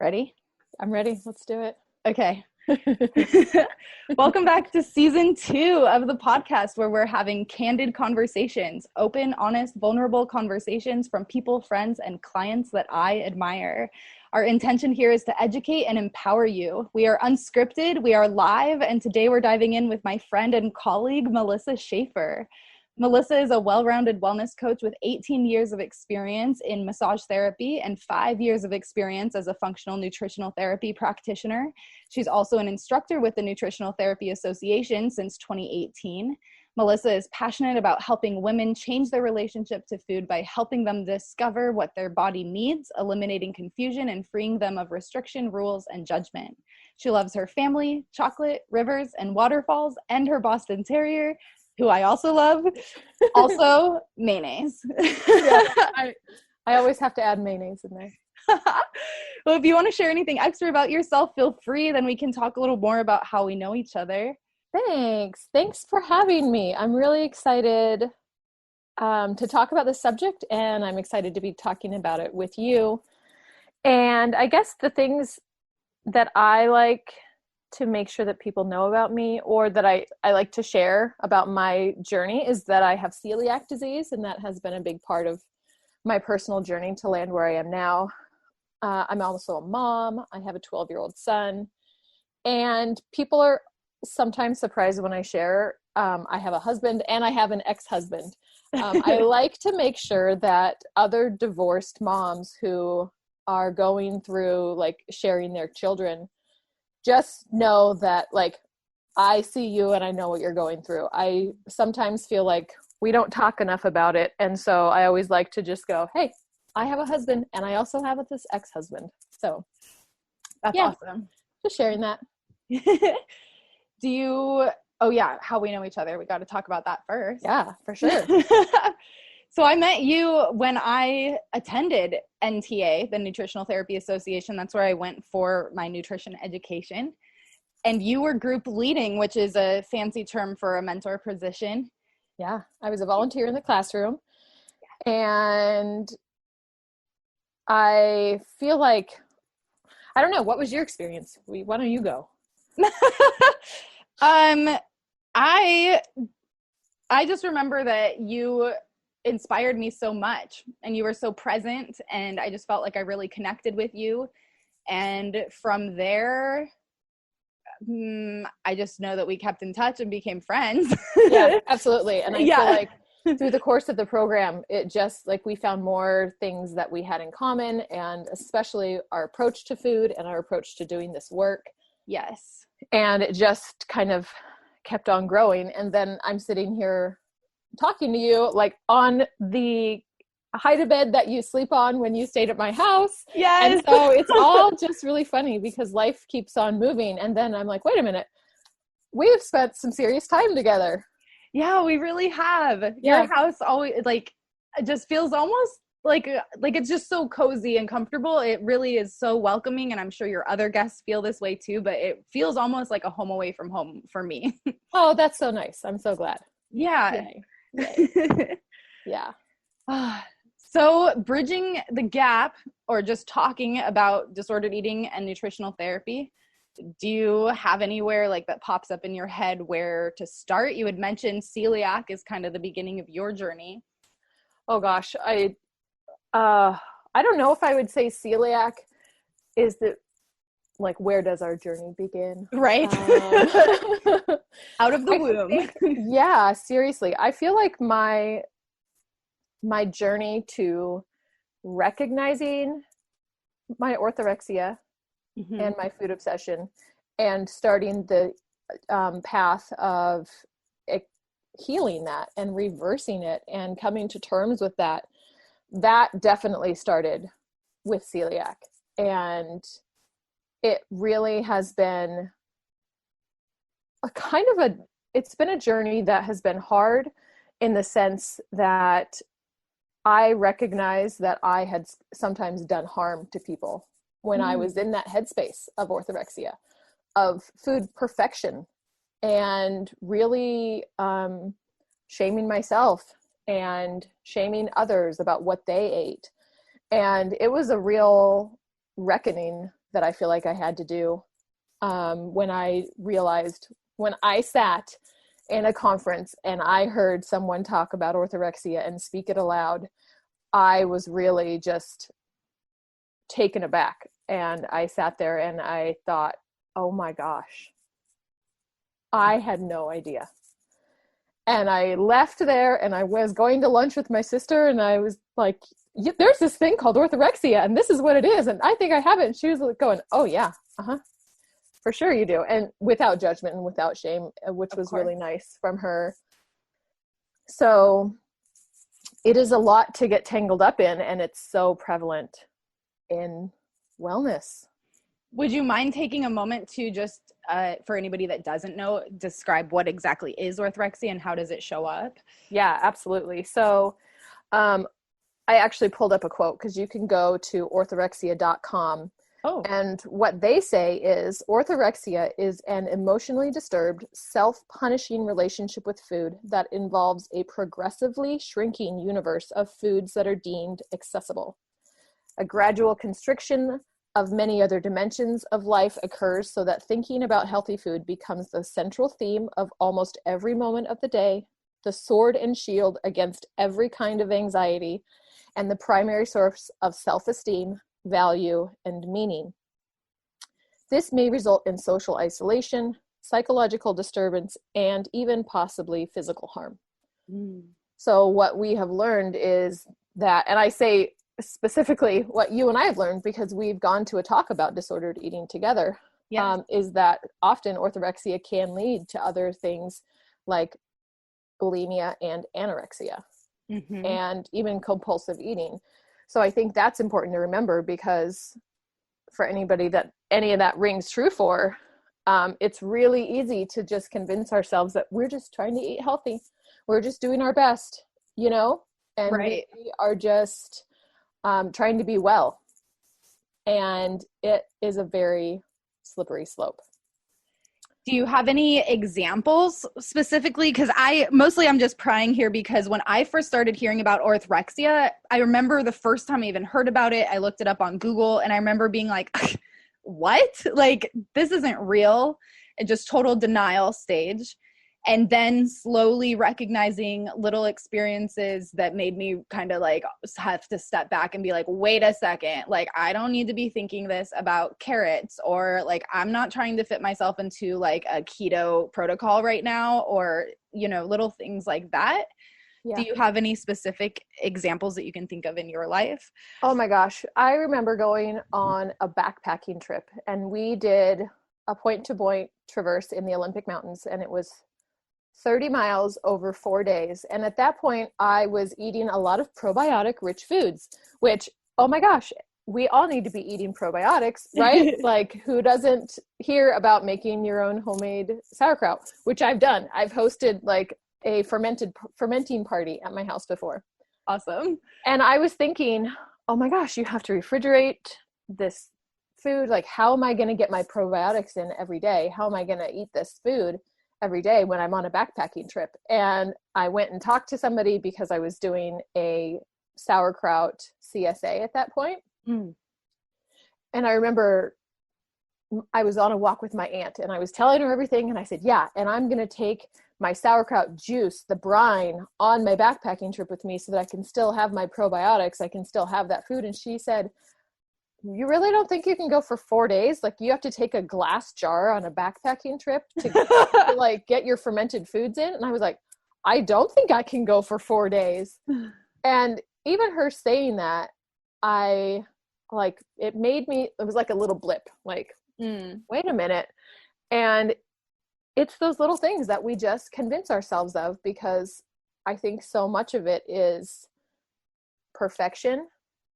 Ready? I'm ready. Let's do it. Okay. Welcome back to season 2 of the podcast, where we're having candid conversations, open, honest, vulnerable conversations from people, friends, and clients that I admire. Our intention here is to educate and empower you. We are unscripted, we are live, and today we're diving in with my friend and colleague, Melissa Shafer. Melissa is a well-rounded wellness coach with 18 years of experience in massage therapy and 5 years of experience as a functional nutritional therapy practitioner. She's also an instructor with the Nutritional Therapy Association since 2018. Melissa is passionate about helping women change their relationship to food by helping them discover what their body needs, eliminating confusion, and freeing them of restriction, rules, and judgment. She loves her family, chocolate, rivers, and waterfalls, and her Boston Terrier, who I also love. Also, mayonnaise. Yeah, I always have to add mayonnaise in there. Well, if you want to share anything extra about yourself, feel free. Then we can talk a little more about how we know each other. Thanks. Thanks for having me. I'm really excited to talk about this subject, and I'm excited to be talking about it with you. And I guess the things that I like to make sure that people know about me, or that I like to share about my journey, is that I have celiac disease, and that has been a big part of my personal journey to land where I am now. I'm also a mom. I have a 12-year-old son, and people are sometimes surprised when I share I have a husband and I have an ex-husband. I like to make sure that other divorced moms who are going through like sharing their children just know that, like, I see you and I know what you're going through. I sometimes feel like we don't talk enough about it. And so I always like to just go, hey, I have a husband and I also have this ex-husband. So That's awesome. Just sharing that. How we know each other. We got to talk about that first. Yeah, for sure. So I met you when I attended NTA, the Nutritional Therapy Association. That's where I went for my nutrition education. And you were group leading, which is a fancy term for a mentor position. Yeah, I was a volunteer in the classroom. And I feel like, I don't know, what was your experience? Why don't you go? I just remember that you inspired me so much, and you were so present, and I just felt like I really connected with you. And from there, I just know that we kept in touch and became friends. Yeah, absolutely. And I feel like through the course of the program, it just, like, we found more things that we had in common, and especially our approach to food and our approach to doing this work. Yes. And it just kind of kept on growing. And then I'm sitting here talking to you, like, on the hide-a-bed that you sleep on when you stayed at my house. Yes. And so it's all just really funny because life keeps on moving. And then I'm like, wait a minute, we've spent some serious time together. Yeah, we really have. Yeah. Your house always, like, it just feels almost like it's just so cozy and comfortable. It really is so welcoming, and I'm sure your other guests feel this way too, but it feels almost like a home away from home for me. Oh, that's so nice. I'm so glad. Yeah. Yay. Yeah. So bridging the gap, or just talking about disordered eating and nutritional therapy, do you have anywhere like that pops up in your head where to start? You had mentioned celiac is kind of the beginning of your journey. Oh gosh, I don't know if I would say celiac is the, like, where does our journey begin? Right. Out of the womb. Yeah, seriously. I feel like my journey to recognizing my orthorexia and my food obsession, and starting the path of healing that and reversing it and coming to terms with that definitely started with celiac. And it really has been it's been a journey that has been hard, in the sense that I recognize that I had sometimes done harm to people when I was in that headspace of orthorexia, of food perfection, and really shaming myself and shaming others about what they ate. And it was a real reckoning that I feel like I had to do when I realized, when I sat in a conference and I heard someone talk about orthorexia and speak it aloud, I was really just taken aback. And I sat there and I thought, oh my gosh, I had no idea. And I left there and I was going to lunch with my sister and I was like, there's this thing called orthorexia and this is what it is. And I think I have it. And she was going, oh yeah, for sure you do. And without judgment and without shame, which was really nice from her. So it is a lot to get tangled up in, and it's so prevalent in wellness. Would you mind taking a moment to just, for anybody that doesn't know, describe what exactly is orthorexia and how does it show up? Yeah, absolutely. So I actually pulled up a quote because you can go to orthorexia.com. Oh. And what they say is orthorexia is an emotionally disturbed, self-punishing relationship with food that involves a progressively shrinking universe of foods that are deemed accessible. A gradual constriction of many other dimensions of life occurs so that thinking about healthy food becomes the central theme of almost every moment of the day, the sword and shield against every kind of anxiety, and the primary source of self-esteem, value, and meaning. This may result in social isolation, psychological disturbance, and even possibly physical harm. So what we have learned is that, and I say specifically what you and I have learned because we've gone to a talk about disordered eating together, is that often orthorexia can lead to other things like bulimia and anorexia, and even compulsive eating. So I think that's important to remember because for anybody that any of that rings true for, it's really easy to just convince ourselves that we're just trying to eat healthy. We're just doing our best, and we are just trying to be well. And it is a very slippery slope. Do you have any examples specifically? Because I'm just prying here because when I first started hearing about orthorexia, I remember the first time I even heard about it, I looked it up on Google and I remember being like, what? Like, this isn't real. And just total denial stage. And then slowly recognizing little experiences that made me kind of like have to step back and be like, wait a second, like I don't need to be thinking this about carrots, or like I'm not trying to fit myself into like a keto protocol right now, or, little things like that. Yeah. Do you have any specific examples that you can think of in your life? Oh my gosh. I remember going on a backpacking trip and we did a point-to-point traverse in the Olympic Mountains, and it was 30 miles over 4 days. And at that point, I was eating a lot of probiotic rich foods, which, oh my gosh, we all need to be eating probiotics, right? Like, who doesn't hear about making your own homemade sauerkraut, which I've done. I've hosted like a fermenting party at my house before. Awesome. And I was thinking, oh my gosh, you have to refrigerate this food. Like, how am I going to get my probiotics in every day? How am I going to eat this food every day when I'm on a backpacking trip? And I went and talked to somebody because I was doing a sauerkraut CSA at that point. And I remember I was on a walk with my aunt and I was telling her everything. And I said, yeah, and I'm going to take my sauerkraut juice, the brine, on my backpacking trip with me so that I can still have my probiotics. I can still have that food. And she said, you really don't think you can go for 4 days? Like, you have to take a glass jar on a backpacking trip to like get your fermented foods in? And I was like, I don't think I can go for 4 days. And even her saying that, it was like a little blip, like, wait a minute. And it's those little things that we just convince ourselves of, because I think so much of it is perfection,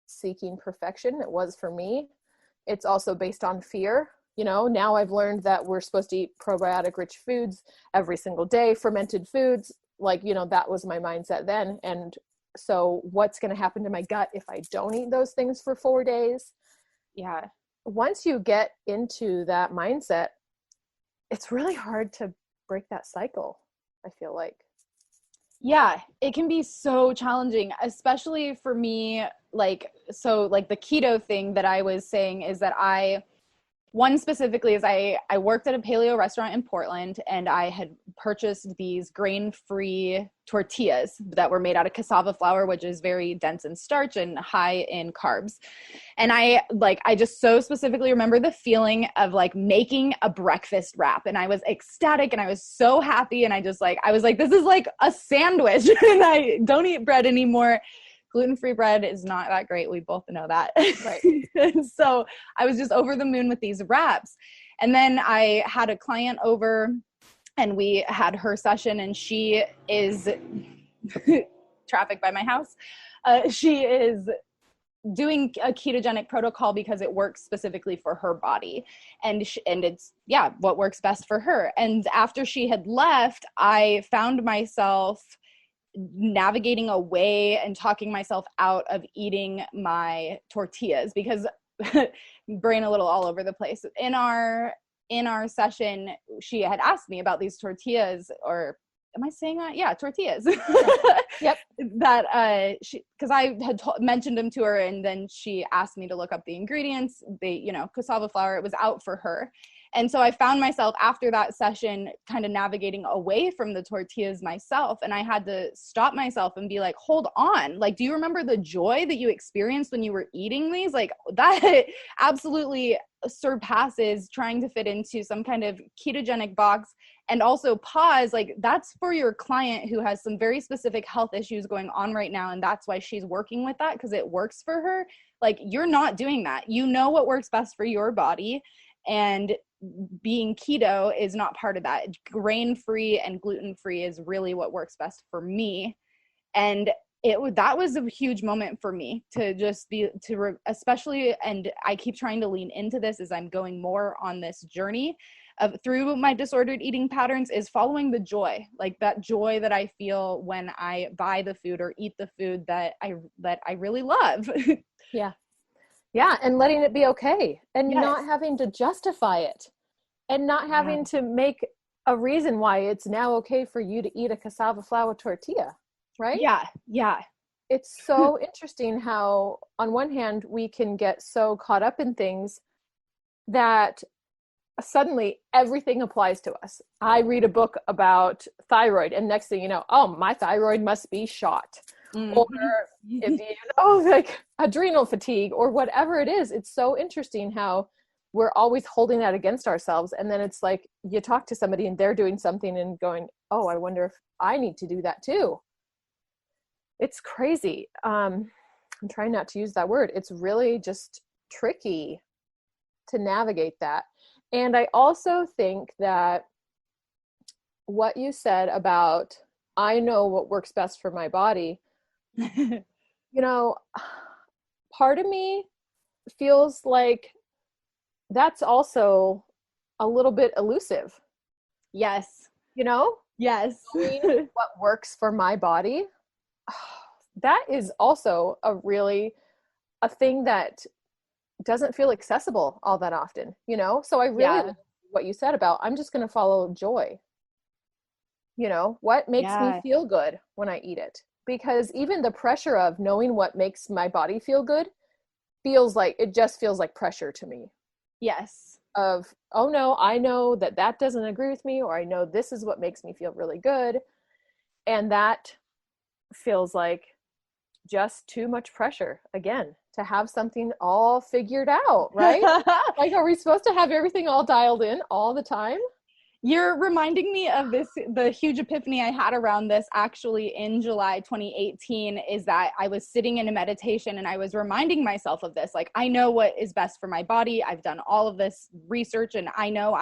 seeking perfection. It was for me. It's also based on fear. Now I've learned that we're supposed to eat probiotic rich foods every single day, fermented foods. Like, that was my mindset then. And so what's going to happen to my gut if I don't eat those things for 4 days? Yeah. Once you get into that mindset, it's really hard to break that cycle, I feel like. Yeah, it can be so challenging, especially for me. The keto thing that I was saying is that I One specifically is I worked at a paleo restaurant in Portland, and I had purchased these grain-free tortillas that were made out of cassava flour, which is very dense in starch and high in carbs. And I just so specifically remember the feeling of like making a breakfast wrap, and I was ecstatic and I was so happy. And I was like, this is like a sandwich and I don't eat bread anymore. Gluten-free bread is not that great. We both know that. Right. So I was just over the moon with these wraps. And then I had a client over and we had her session, and she is traffic by my house. She is doing a ketogenic protocol because it works specifically for her body. And it's, what works best for her. And after she had left, I found myself navigating away and talking myself out of eating my tortillas because brain a little all over the place. In our session, she had asked me about these tortillas, or am I saying that? Yeah, tortillas. Yep. That because I had mentioned them to her, and then she asked me to look up the ingredients. Cassava flour, it was out for her. And so I found myself after that session kind of navigating away from the tortillas myself. And I had to stop myself and be like, hold on. Like, do you remember the joy that you experienced when you were eating these? Like, that absolutely surpasses trying to fit into some kind of ketogenic box. And also pause, like, that's for your client who has some very specific health issues going on right now. And that's why she's working with that, because it works for her. Like, you're not doing that. You know what works best for your body. And being keto is not part of that. Grain-free and gluten-free is really what works best for me. And that was a huge moment for me to just especially, and I keep trying to lean into this as I'm going more on this journey of through my disordered eating patterns, is following the joy, like that joy that I feel when I buy the food or eat the food that I really love. Yeah. Yeah. And letting it be okay, and Yes. not having to justify it, and not having to make a reason why it's now okay for you to eat a cassava flour tortilla. Right? Yeah. Yeah. It's so interesting how on one hand we can get so caught up in things that suddenly everything applies to us. I read a book about thyroid, and next thing you know, oh, my thyroid must be shot. Mm-hmm. Or if like adrenal fatigue or whatever it is. It's so interesting how we're always holding that against ourselves. And then it's like you talk to somebody and they're doing something and going, oh, I wonder if I need to do that too. It's crazy. I'm trying not to use that word. It's really just tricky to navigate that. And I also think that what you said about, I know what works best for my body, part of me feels like that's also a little bit elusive. Yes. Yes. What works for my body, that is also a thing that doesn't feel accessible all that often, So I really like what you said about, I'm just going to follow joy. What makes me feel good when I eat it? Because even the pressure of knowing what makes my body feel good feels like pressure to me. Yes. Of, oh no, I know that doesn't agree with me, or I know this is what makes me feel really good. And that feels like just too much pressure, again, to have something all figured out, right? Like, are we supposed to have everything all dialed in all the time? You're reminding me of the huge epiphany I had around this actually in July 2018, is that I was sitting in a meditation and I was reminding myself of this. Like, I know what is best for my body. I've done all of this research and I know.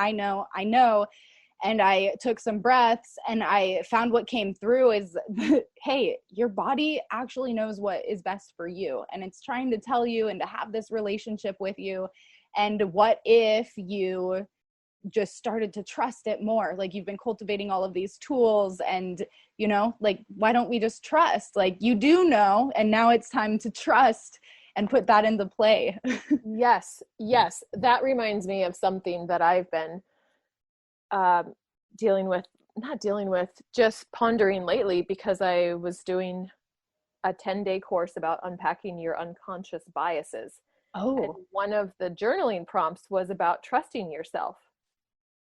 And I took some breaths and I found what came through is, hey, your body actually knows what is best for you. And it's trying to tell you and to have this relationship with you. And what if you just started to trust it more? Like, you've been cultivating all of these tools and, like, why don't we just trust? Like, you do know, and now it's time to trust and put that into play. Yes. That reminds me of something that I've been just pondering lately, because I was doing a 10-day course about unpacking your unconscious biases. Oh, And one of the journaling prompts was about trusting yourself.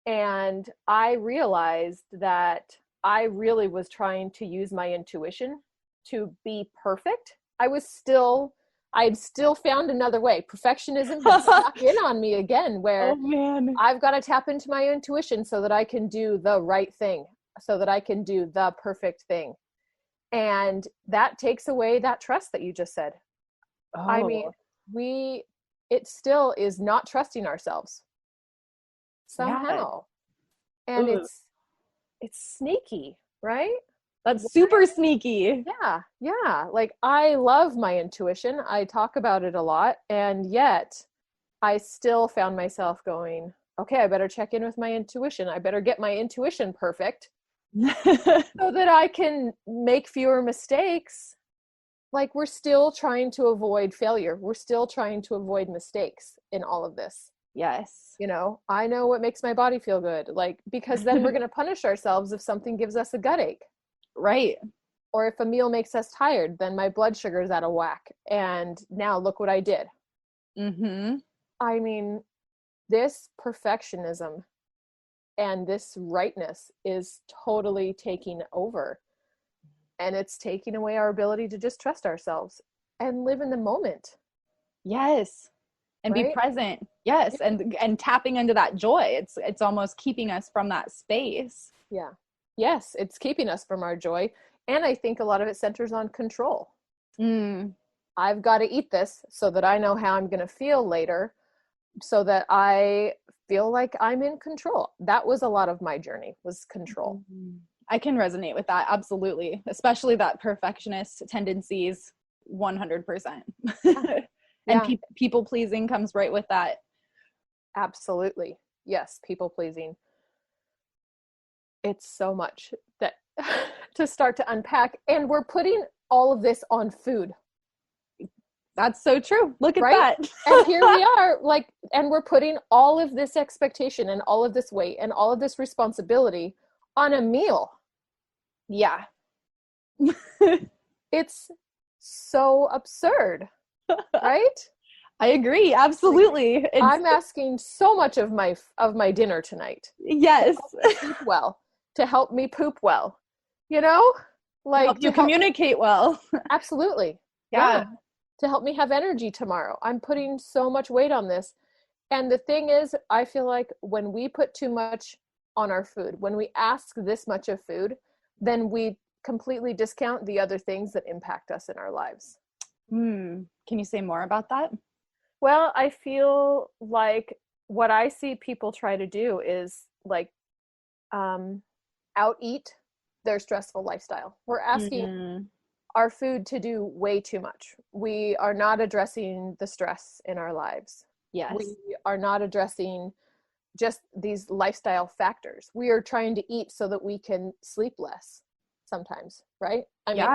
And I realized that I really was trying to use my intuition to be perfect. I'd still found another way. Perfectionism had snuck in on me again, where oh man. I've got to tap into my intuition so that I can do the right thing, so that I can do the perfect thing. And that takes away that trust that you just said. I mean, Oh, it still is not trusting ourselves yeah. somehow. And Ooh, it's sneaky, right? that's super sneaky. Yeah. Like, I love my intuition. I talk about it a lot. And yet I still found myself going, okay, I better check in with my intuition. I better get my intuition perfect so that I can make fewer mistakes. Like, we're still trying to avoid failure. We're still trying to avoid mistakes in all of this. Yes. I know what makes my body feel good. Like, because then we're going to punish ourselves if something gives us a gut ache. Right. Or if a meal makes us tired, then my blood sugar is out of whack. And now look what I did. Mm-hmm. I mean, this perfectionism and this rightness is totally taking over. And it's taking away our ability to just trust ourselves and live in the moment. Yes. And be Right? present. Yes. And tapping into that joy. It's almost keeping us from that space. Yeah. Yes, it's keeping us from our joy. And I think a lot of it centers on control. Mm. I've got to eat this so that I know how I'm going to feel later, so that I feel like I'm in control. That was a lot of my journey, was control. I can resonate with that. Absolutely. Especially that perfectionist tendencies, 100%. And Yeah, people pleasing comes right with that. absolutely. Yes, people pleasing. It's so much that to start to unpack. And we're putting all of this on food. That's so true. Look at Right? that. And here we are, like, and we're putting all of this expectation and all of this weight and all of this responsibility on a meal. Yeah. It's so absurd, right? I agree. Absolutely. I'm asking so much of my dinner tonight. Yes. Eat well, to help me poop well. You know? Like, Help you communicate well. absolutely. Yeah. To help me have energy tomorrow. I'm putting so much weight on this. And the thing is, I feel like when we put too much on our food, when we ask this much of food, then we completely discount the other things that impact us in our lives. Can you say more about that? Well, I feel like what I see people try to do is like out eat their stressful lifestyle. We're asking our food to do way too much. We are not addressing the stress in our lives. Yes. We are not addressing just these lifestyle factors. We are trying to eat so that we can sleep less sometimes, right? I mean,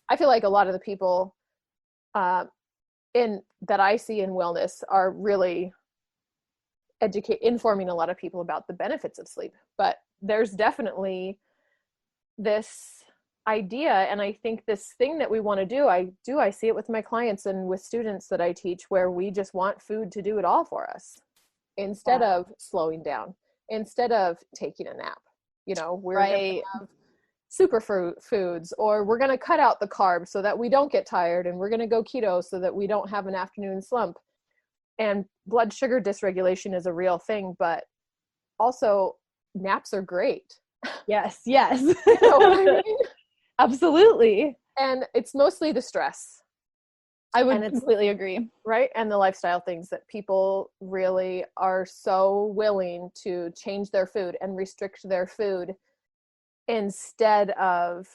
I feel like a lot of the people in that I see in wellness are really informing a lot of people about the benefits of sleep. But there's definitely this idea, and I think this thing that we want to do, I see it with my clients and with students that I teach, where we just want food to do it all for us instead of slowing down, instead of taking a nap. We're going to have foods, or we're going to cut out the carbs so that we don't get tired, and we're going to go keto so that we don't have an afternoon slump. And blood sugar dysregulation is a real thing, but also naps are great. Yes. You know what I mean? Absolutely. And it's mostly the stress. I would completely agree. Right? And the lifestyle things that people really are so willing to change their food and restrict their food instead of,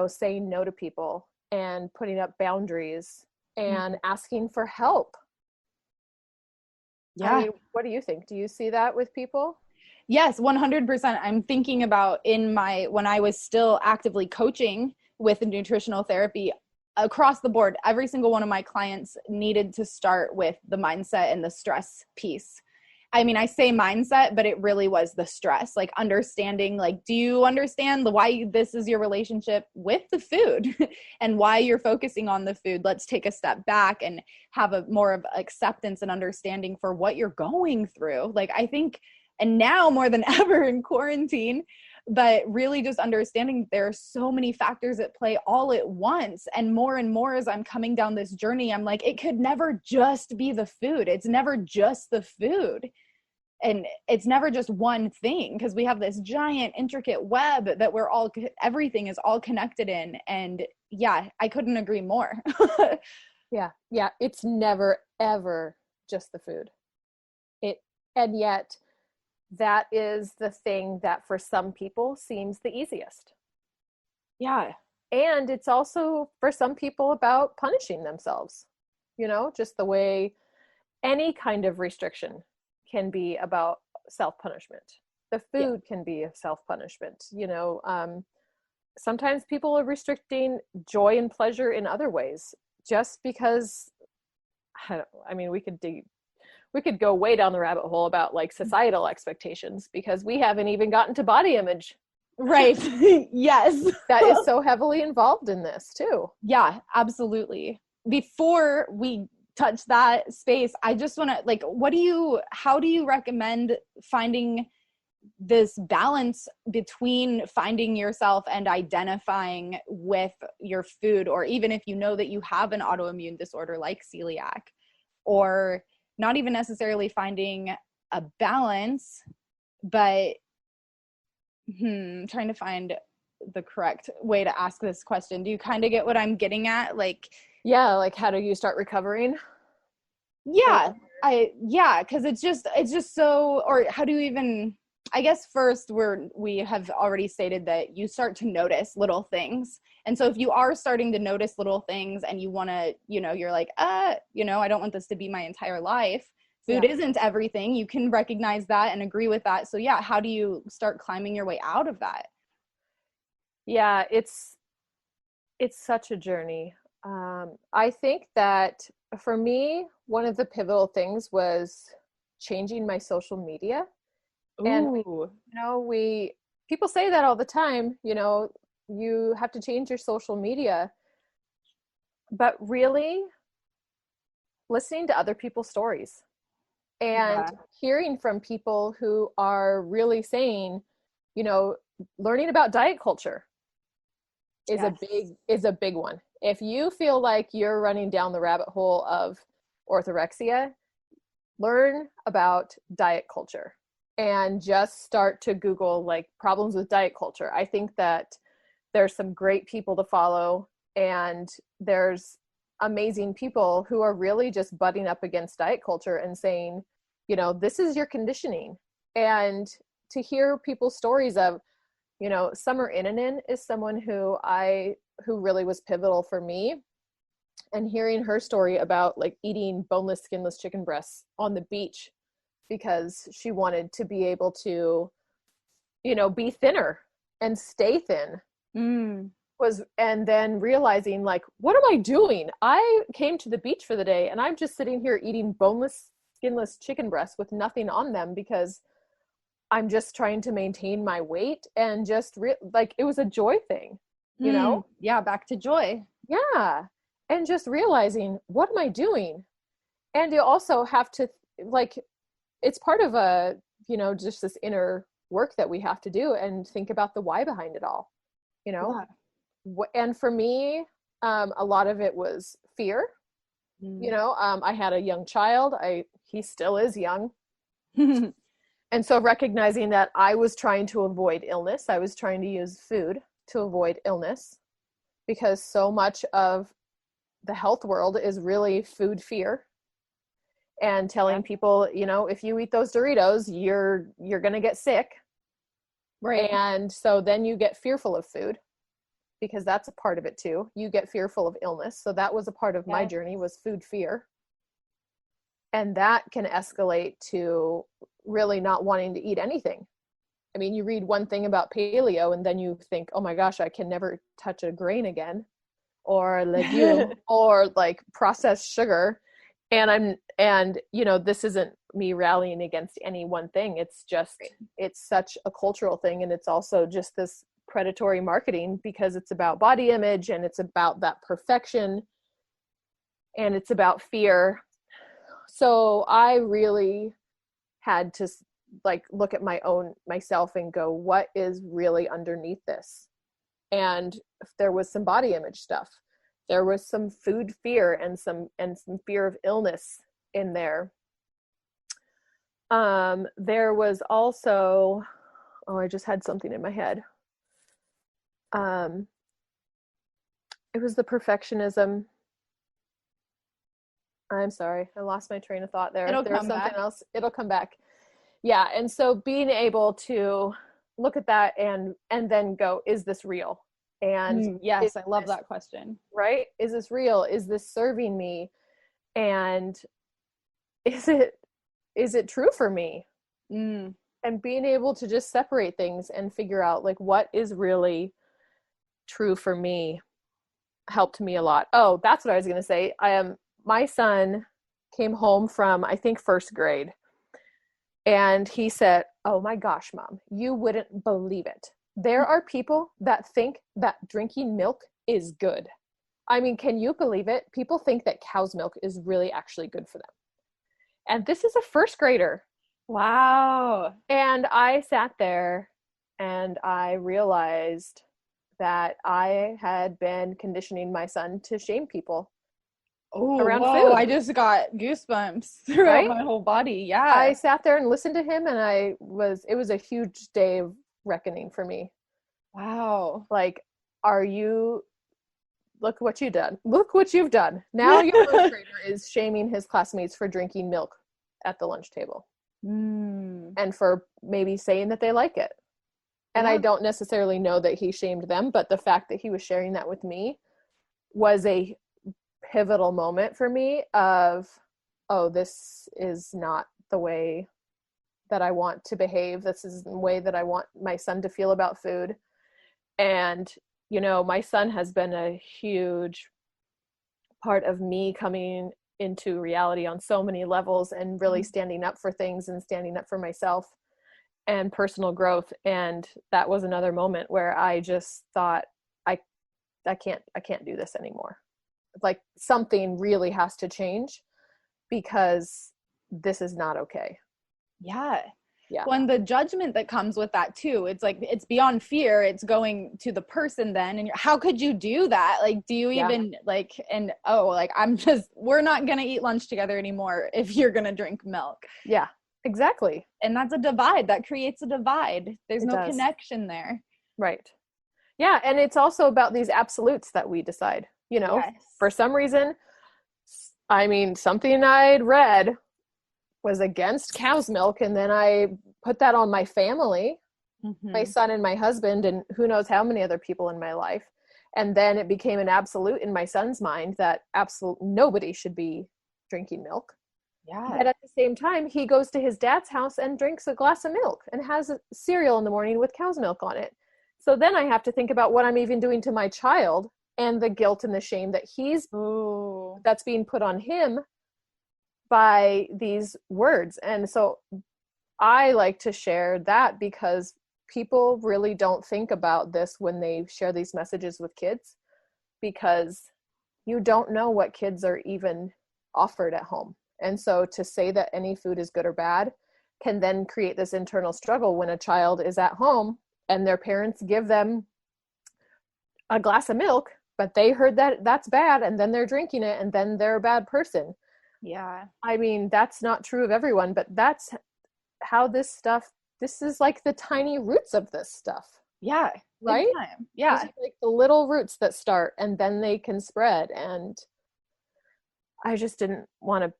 saying no to people and putting up boundaries and asking for help. Yeah. I mean, what do you think? Do you see that with people? Yes, 100%. I'm thinking about when I was still actively coaching with nutritional therapy across the board, every single one of my clients needed to start with the mindset and the stress piece. I mean, I say mindset, but it really was the stress, like understanding, like, do you understand why this is your relationship with the food and why you're focusing on the food? Let's take a step back and have a more of acceptance and understanding for what you're going through. Like, I think, and now more than ever in quarantine, but really just understanding there are so many factors at play all at once. And more as I'm coming down this journey, I'm like, it could never just be the food. It's never just the food. And it's never just one thing, because we have this giant intricate web that everything is all connected in. And yeah, I couldn't agree more. Yeah. It's never, ever just the food. And yet that is the thing that for some people seems the easiest. Yeah. And it's also for some people about punishing themselves, just the way any kind of restriction can be about self-punishment. The food can be a self-punishment. Sometimes people are restricting joy and pleasure in other ways just because, we could go way down the rabbit hole about like societal expectations, because we haven't even gotten to body image. Right. Yes. That is so heavily involved in this too. Yeah, absolutely. Before we touch that space, I just want to how do you recommend finding this balance between finding yourself and identifying with your food, or even if you know that you have an autoimmune disorder like celiac, or not even necessarily finding a balance, but trying to find the correct way to ask this question. Do you kind of get what I'm getting at? Yeah, like how do you start recovering? Yeah, because it's just so, or how do you even, I guess first we have already stated that you start to notice little things. And so if you are starting to notice little things and you want to, you're like, I don't want this to be my entire life. Food isn't everything. You can recognize that and agree with that. So yeah, how do you start climbing your way out of that? Yeah, it's such a journey. I think that for me, one of the pivotal things was changing my social media. Ooh. And people say that all the time, you have to change your social media, but really listening to other people's stories and hearing from people who are really saying, learning about diet culture is a big one. If you feel like you're running down the rabbit hole of orthorexia, learn about diet culture and just start to Google like problems with diet culture. I think that there's some great people to follow, and there's amazing people who are really just butting up against diet culture and saying, this is your conditioning. And to hear people's stories of, Summer Inanen is someone who really was pivotal for me, and hearing her story about like eating boneless, skinless chicken breasts on the beach because she wanted to be able to, be thinner and stay thin. And then realizing like, what am I doing? I came to the beach for the day and I'm just sitting here eating boneless, skinless chicken breasts with nothing on them because I'm just trying to maintain my weight, and just it was a joy thing, Yeah, back to joy. Yeah. And just realizing, what am I doing? And you also have to it's part of just this inner work that we have to do and think about the why behind it all, Yeah. And for me, a lot of it was fear. I had a young child. He still is young. And so recognizing that I was trying to avoid illness, I was trying to use food to avoid illness, because so much of the health world is really food fear, and telling people, if you eat those Doritos, you're going to get sick. Right. And so then you get fearful of food, because that's a part of it too. You get fearful of illness. So that was a part of my journey, was food fear. And that can escalate to really not wanting to eat anything. I mean, you read one thing about paleo and then you think, oh my gosh, I can never touch a grain again, or a legume, or like processed sugar. And this isn't me rallying against any one thing. It's just, it's such a cultural thing. And it's also just this predatory marketing, because it's about body image and it's about that perfection and it's about fear. So I really had to like look at myself and go, what is really underneath this? And there was some body image stuff. There was some food fear and some fear of illness in there. There was also, I just had something in my head. It was the perfectionism. I'm sorry, I lost my train of thought there. There's something else. It'll come back. Yeah, and so being able to look at that and then go, is this real? And yes, I love that question. Right? Is this real? Is this serving me? And is it true for me? And being able to just separate things and figure out like what is really true for me helped me a lot. Oh, that's what I was going to say. My son came home from, I think, first grade. And he said, oh my gosh, Mom, you wouldn't believe it. There are people that think that drinking milk is good. I mean, can you believe it? People think that cow's milk is really actually good for them. And this is a first grader. Wow. And I sat there and I realized that I had been conditioning my son to shame people. Around food. I just got goosebumps throughout my whole body. Yeah. I sat there and listened to him, and it was a huge day of reckoning for me. Wow. Like, look what you've done. Look what you've done. Now your first grader is shaming his classmates for drinking milk at the lunch table. And for maybe saying that they like it. And I don't necessarily know that he shamed them, but the fact that he was sharing that with me was a pivotal moment for me of, oh, this is not the way that I want to behave. This is the way that I want my son to feel about food. And, my son has been a huge part of me coming into reality on so many levels and really standing up for things and standing up for myself and personal growth. And that was another moment where I just thought, I can't do this anymore. Like, something really has to change because this is not okay. Yeah. When the judgment that comes with that too, it's like, it's beyond fear. It's going to the person then. And how could you do that? Like, do you even we're not going to eat lunch together anymore if you're going to drink milk. Yeah, exactly. And that's a divide. That creates a divide. There's no connection there. Right. Yeah. And it's also about these absolutes that we decide. For some reason, something I'd read was against cow's milk. And then I put that on my family, my son and my husband, and who knows how many other people in my life. And then it became an absolute in my son's mind that nobody should be drinking milk. Yeah. But at the same time, he goes to his dad's house and drinks a glass of milk and has a cereal in the morning with cow's milk on it. So then I have to think about what I'm even doing to my child and the guilt and the shame that that's being put on him by these words. And so I like to share that because people really don't think about this when they share these messages with kids, because you don't know what kids are even offered at home. And so to say that any food is good or bad can then create this internal struggle when a child is at home and their parents give them a glass of milk, but they heard that that's bad, and then they're drinking it, and then they're a bad person. Yeah. That's not true of everyone, but that's how this is like the tiny roots of this stuff. Yeah. Right? Yeah. These are like the little roots that start, and then they can spread. And I just didn't want to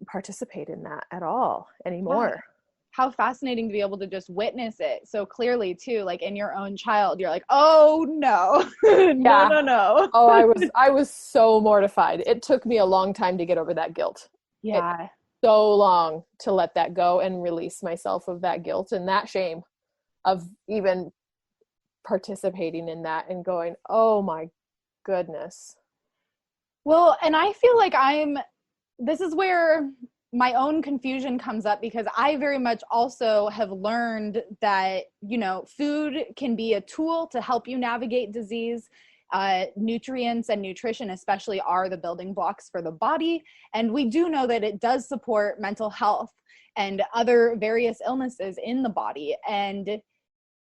participate in that at all anymore. Yeah. How fascinating to be able to just witness it so clearly too, like in your own child. You're like, oh no. No. Oh, I was so mortified. It took me a long time to get over that guilt. Yeah. So long to let that go and release myself of that guilt and that shame of even participating in that and going, oh my goodness. Well, and I feel like I'm this is where my own confusion comes up, because I very much also have learned that, food can be a tool to help you navigate disease. Nutrients and nutrition especially are the building blocks for the body. And we do know that it does support mental health and other various illnesses in the body. And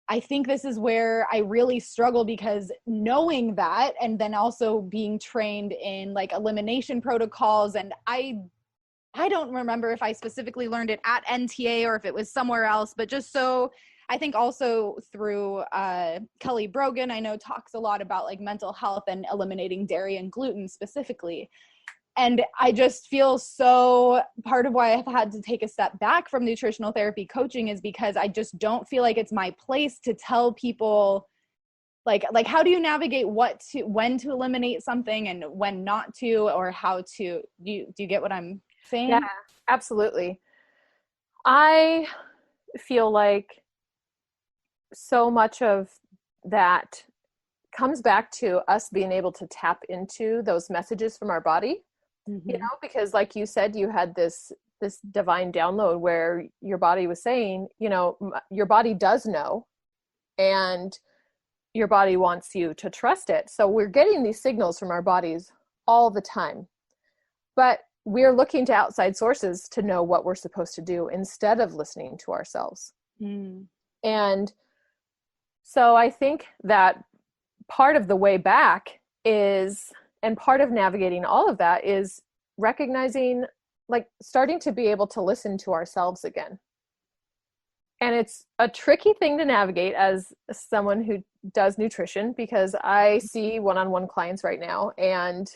I think this is where I really struggle, because knowing that, and then also being trained in like elimination protocols, and I don't remember if I specifically learned it at NTA or if it was somewhere else, but just so I think also through Kelly Brogan, I know talks a lot about like mental health and eliminating dairy and gluten specifically. And I just feel so, part of why I've had to take a step back from nutritional therapy coaching is because I just don't feel like it's my place to tell people like how do you navigate when to eliminate something and when not to, or how to, do you get what I'm saying? Yeah, absolutely. I feel like so much of that comes back to us being able to tap into those messages from our body. Mm-hmm. Because like you said, you had this divine download where your body was saying, your body does know, and your body wants you to trust it. So we're getting these signals from our bodies all the time, but we're looking to outside sources to know what we're supposed to do instead of listening to ourselves. And so I think that part of the way back is, and part of navigating all of that is recognizing, like starting to be able to listen to ourselves again. And it's a tricky thing to navigate as someone who does nutrition, because I see one-on-one clients right now, and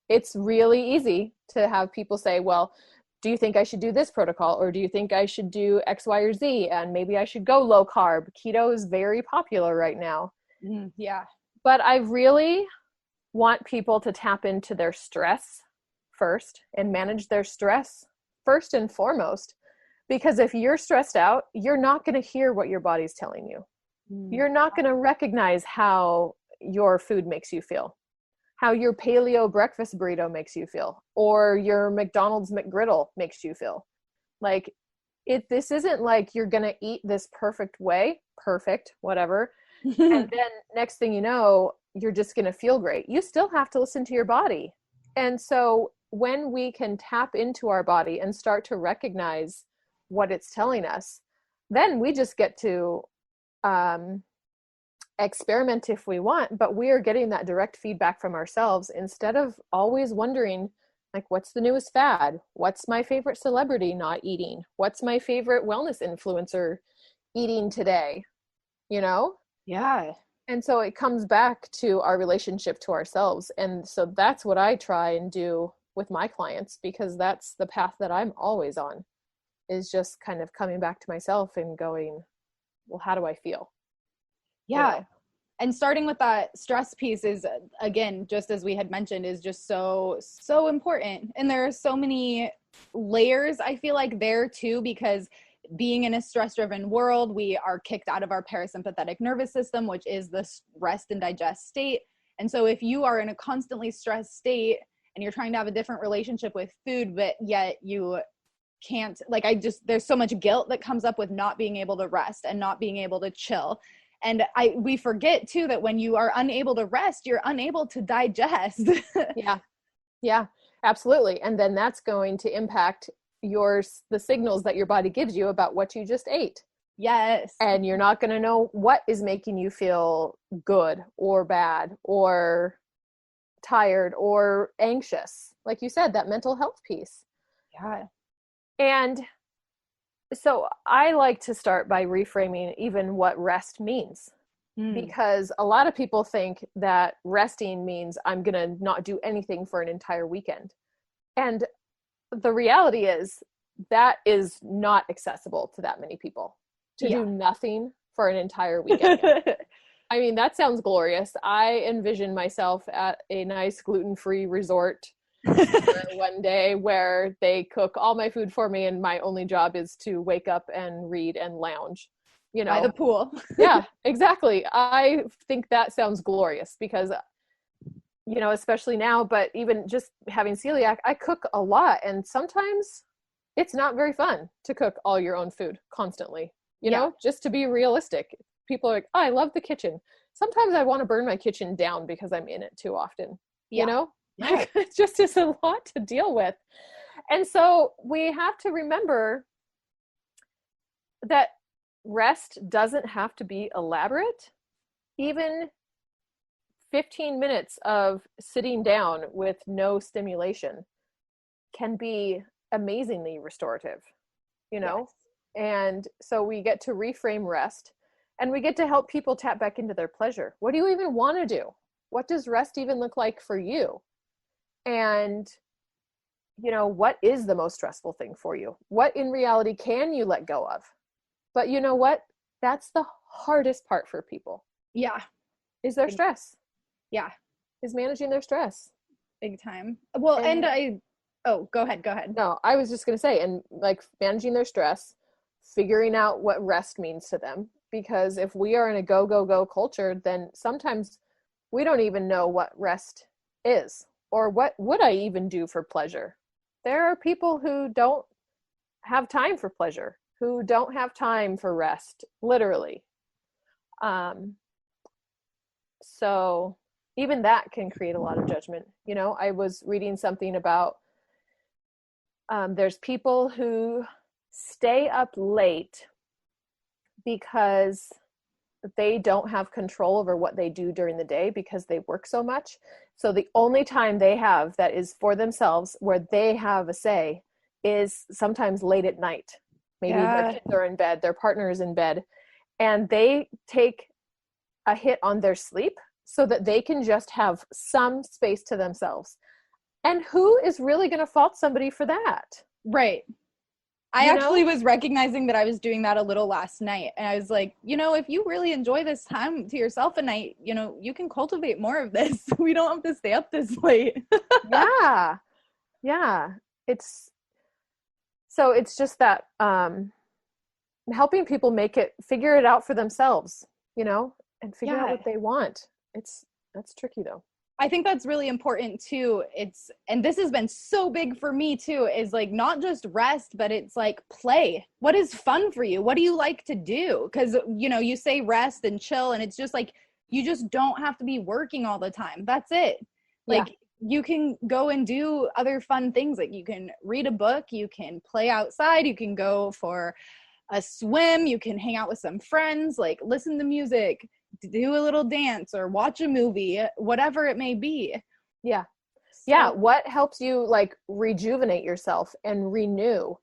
it's really easy to have people say, well, do you think I should do this protocol? Or do you think I should do X, Y, or Z? And maybe I should go low carb. Keto is very popular right now. Yeah. But I really want people to tap into their stress first and manage their stress first and foremost. Because if you're stressed out, you're not going to hear what your body's telling you. You're not going to recognize how your food makes you feel, how your paleo breakfast burrito makes you feel, or your McDonald's McGriddle makes you feel. Like this isn't like you're going to eat this perfect way, perfect, whatever. And then next thing you know, you're just going to feel great. You still have to listen to your body. And so when we can tap into our body and start to recognize what it's telling us, then we just get to experiment if we want, but we are getting that direct feedback from ourselves instead of always wondering, like, what's the newest fad? What's my favorite celebrity not eating? What's my favorite wellness influencer eating today? Yeah. And so it comes back to our relationship to ourselves. And so that's what I try and do with my clients, because that's the path that I'm always on, is just kind of coming back to myself and going, well, how do I feel? Yeah. And starting with that stress piece is, again, just as we had mentioned, is just so, so important. And there are so many layers, I feel like, there too, because being in a stress-driven world, we are kicked out of our parasympathetic nervous system, which is the rest and digest state. And so if you are in a constantly stressed state and you're trying to have a different relationship with food, but yet you can't, like, there's so much guilt that comes up with not being able to rest and not being able to chill. And we forget too that when you are unable to rest, you're unable to digest. Yeah, absolutely. And then that's going to impact the signals that your body gives you about what you just ate. Yes. And you're not going to know what is making you feel good or bad or tired or anxious. Like you said, that mental health piece. Yeah. And so I like to start by reframing even what rest means, because a lot of people think that resting means I'm going to not do anything for an entire weekend. And the reality is that is not accessible to that many people, to do nothing for an entire weekend. I mean, that sounds glorious. I envision myself at a nice gluten-free resort one day where they cook all my food for me and my only job is to wake up and read and lounge, by the pool. Yeah, exactly. I think that sounds glorious, because you know, especially now, but even just having celiac, I cook a lot. And sometimes it's not very fun to cook all your own food constantly, you know, just to be realistic. People are like, oh, I love the kitchen. Sometimes I want to burn my kitchen down because I'm in it too often, you know, like it just is a lot to deal with. And so we have to remember that rest doesn't have to be elaborate. Even 15 minutes of sitting down with no stimulation can be amazingly restorative, you know? And so we get to reframe rest, and we get to help people tap back into their pleasure. What do you even want to do? What does rest even look like for you? And, you know, what is the most stressful thing for you? What in reality can you let go of? But you know what? That's the hardest part for people. Yeah. Is their stress. Yeah. Is managing their stress. Big time. Well, go ahead. No, I was just going to say, and like managing their stress, figuring out what rest means to them. Because if we are in a go, go, go culture, then sometimes we don't even know what rest is, or what would I even do for pleasure. There are people who don't have time for pleasure, who don't have time for rest, literally. So even that can create a lot of judgment. You know, I was reading something about there's people who stay up late because they don't have control over what they do during the day because they work so much. So the only time they have that is for themselves, where they have a say, is sometimes late at night. Maybe their kids are in bed, their partner is in bed, and they take a hit on their sleep so that they can just have some space to themselves. And who is really going to fault somebody for that? Right. I actually was recognizing that I was doing that a little last night. And I was like, you know, if you really enjoy this time to yourself at night, you know, you can cultivate more of this. We don't have to stay up this late. Yeah. It's just that helping people figure it out for themselves, you know, and figure out what they want. That's tricky though. I think that's really important too. And this has been so big for me too, is like not just rest, but it's like play. What is fun for you? What do you like to do? Because, you know, you say rest and chill, and it's just like, you just don't have to be working all the time. That's it. Like you can go and do other fun things. Like you can read a book, you can play outside, you can go for a swim, you can hang out with some friends, like listen to music, do a little dance, or watch a movie, whatever it may be. What helps you like rejuvenate yourself and renew?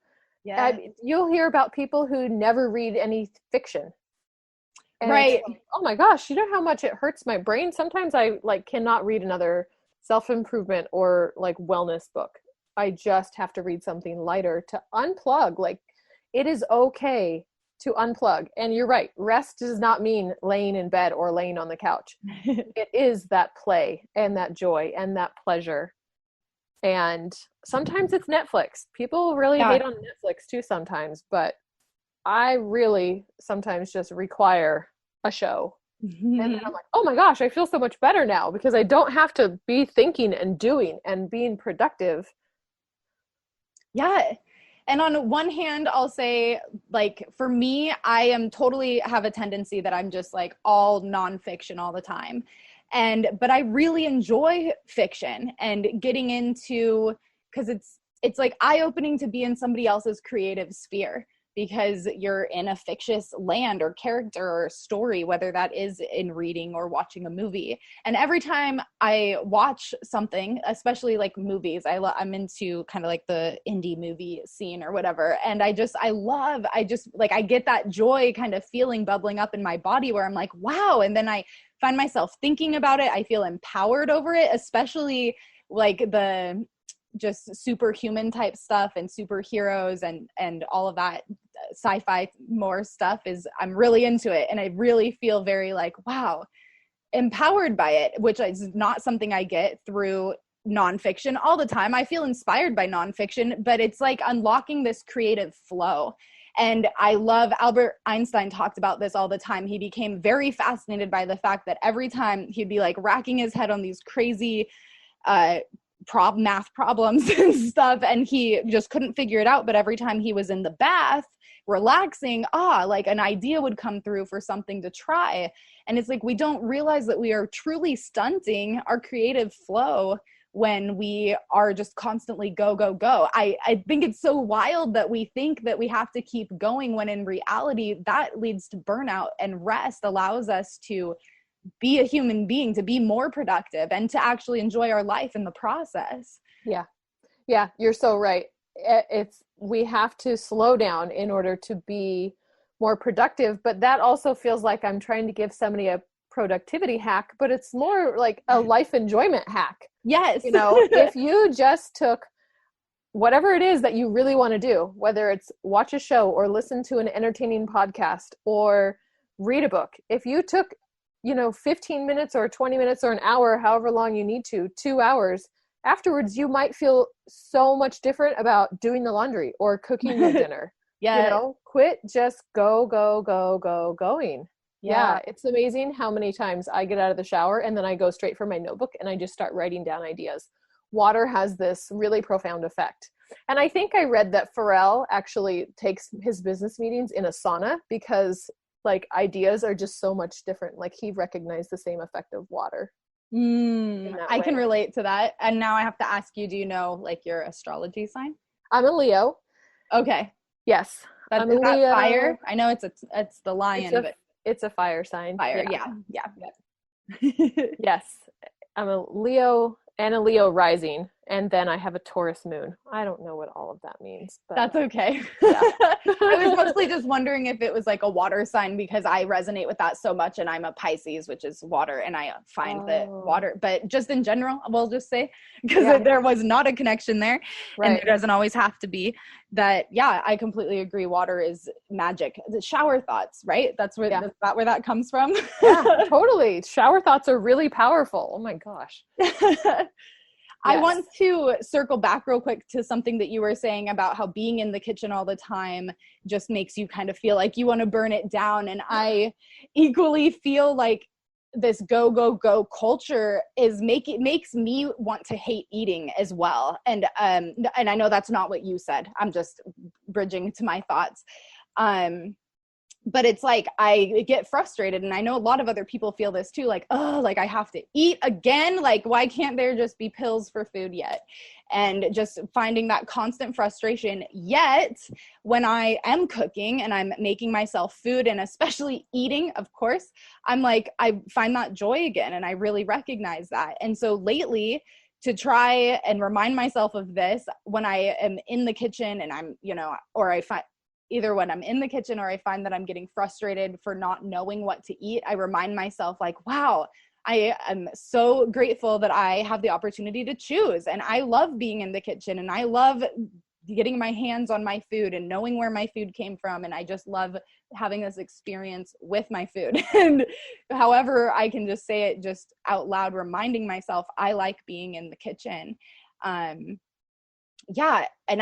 You'll hear about people who never read any fiction, and right, like, oh my gosh, you know how much it hurts my brain. Sometimes I like cannot read another self-improvement or like wellness book. I just have to read something lighter to unplug. Like, it is okay to unplug. And you're right, rest does not mean laying in bed or laying on the couch. It is that play and that joy and that pleasure. And sometimes it's Netflix. People really hate on Netflix too sometimes, but I really sometimes just require a show. And then I'm like, oh my gosh, I feel so much better now because I don't have to be thinking and doing and being productive. Yeah. And on one hand, I'll say, like, for me, I am totally have a tendency that I'm just like all nonfiction all the time. But I really enjoy fiction and getting into, because it's like eye-opening to be in somebody else's creative sphere, because you're in a fictitious land or character or story, whether that is in reading or watching a movie. And every time I watch something, especially like movies, I'm into kind of like the indie movie scene or whatever. And I get that joy kind of feeling bubbling up in my body where I'm like, wow. And then I find myself thinking about it. I feel empowered over it, especially like the just superhuman type stuff and superheroes and all of that sci-fi more stuff I'm really into it. And I really feel very like, wow, empowered by it, which is not something I get through nonfiction all the time. I feel inspired by nonfiction, but it's like unlocking this creative flow. And I love, Albert Einstein talked about this all the time. He became very fascinated by the fact that every time he'd be like racking his head on these crazy math problems and stuff, and he just couldn't figure it out. But every time he was in the bath relaxing, like an idea would come through for something to try. And it's like, we don't realize that we are truly stunting our creative flow when we are just constantly go, go, go. I think it's so wild that we think that we have to keep going, when in reality that leads to burnout, and rest allows us to be a human being, to be more productive, and to actually enjoy our life in the process. Yeah, you're so right. We have to slow down in order to be more productive, but that also feels like I'm trying to give somebody a productivity hack, but it's more like a life enjoyment hack. Yes. If you just took whatever it is that you really want to do, whether it's watch a show or listen to an entertaining podcast or read a book, if you took 15 minutes or 20 minutes or an hour, however long you need to, 2 hours, afterwards you might feel so much different about doing the laundry or cooking your dinner. Quit just going. Yeah, it's amazing how many times I get out of the shower and then I go straight for my notebook and I just start writing down ideas. Water has this really profound effect. And I think I read that Pharrell actually takes his business meetings in a sauna because like ideas are just so much different. Like he recognized the same effect of water. I can relate to that. And now I have to ask you, do you know like your astrology sign? I'm a Leo. Okay. Yes. Is that fire? I know it's the lion, but it's a fire sign. Fire. Yeah. Yes. I'm a Leo and a Leo rising. And then I have a Taurus moon. I don't know what all of that means, but that's okay. Yeah. I was mostly just wondering if it was like a water sign, because I resonate with that so much, and I'm a Pisces, which is water, and I find that water, but just in general, we'll just say, because there was not a connection there, and there doesn't always have to be that. Yeah, I completely agree. Water is magic. The shower thoughts, right? That's where that comes from. Yeah, totally. Shower thoughts are really powerful. Oh my gosh. I want to circle back real quick to something that you were saying about how being in the kitchen all the time just makes you kind of feel like you want to burn it down. And I equally feel like this go, go, go culture makes me want to hate eating as well. And I know that's not what you said. I'm just bridging to my thoughts. But it's like, I get frustrated, and I know a lot of other people feel this too, like, oh, like I have to eat again. Like, why can't there just be pills for food yet? And just finding that constant frustration. Yet when I am cooking and I'm making myself food, and especially eating, of course, I'm like, I find that joy again. And I really recognize that. And so lately, to try and remind myself of this when I am in the kitchen and I'm, or I find, either when I'm in the kitchen or I find that I'm getting frustrated for not knowing what to eat, I remind myself like, wow, I am so grateful that I have the opportunity to choose. And I love being in the kitchen, and I love getting my hands on my food and knowing where my food came from. And I just love having this experience with my food. And however I can just say it just out loud, reminding myself I like being in the kitchen. And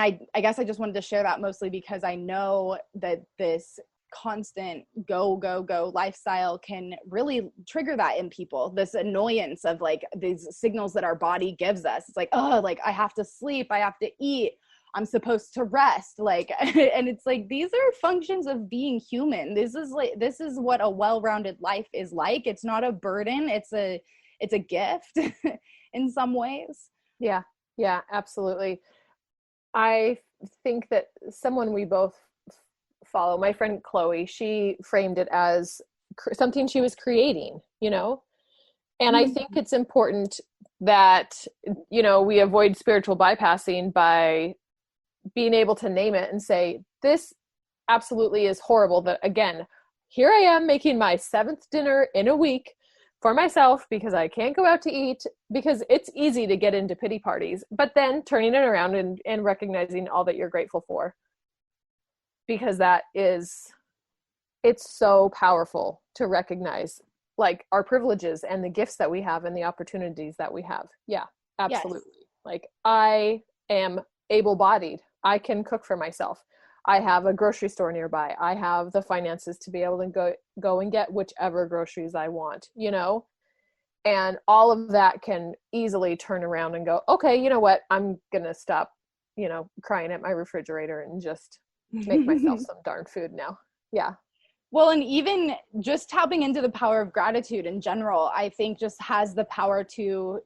I guess I just wanted to share that mostly because I know that this constant go, go, go lifestyle can really trigger that in people, this annoyance of like these signals that our body gives us. It's like, oh, like I have to sleep, I have to eat, I'm supposed to rest, like, and it's like, these are functions of being human. This is what a well-rounded life is like. It's not a burden, it's a gift in some ways. Yeah, absolutely. I think that someone we both follow, my friend Chloe, she framed it as something she was creating, and I think it's important that, we avoid spiritual bypassing by being able to name it and say, this absolutely is horrible. That again, here I am making my 7th dinner in a week for myself because I can't go out to eat, because it's easy to get into pity parties, but then turning it around and recognizing all that you're grateful for, because it's so powerful to recognize like our privileges and the gifts that we have and the opportunities that we have. Yeah, absolutely. Yes. Like I am able-bodied. I can cook for myself. I have a grocery store nearby. I have the finances to be able to go and get whichever groceries I want, you know? And all of that can easily turn around and go, okay, you know what? I'm going to stop, you know, crying at my refrigerator and just make myself some darn food now. Yeah. Well, and even just tapping into the power of gratitude in general, I think just has the power to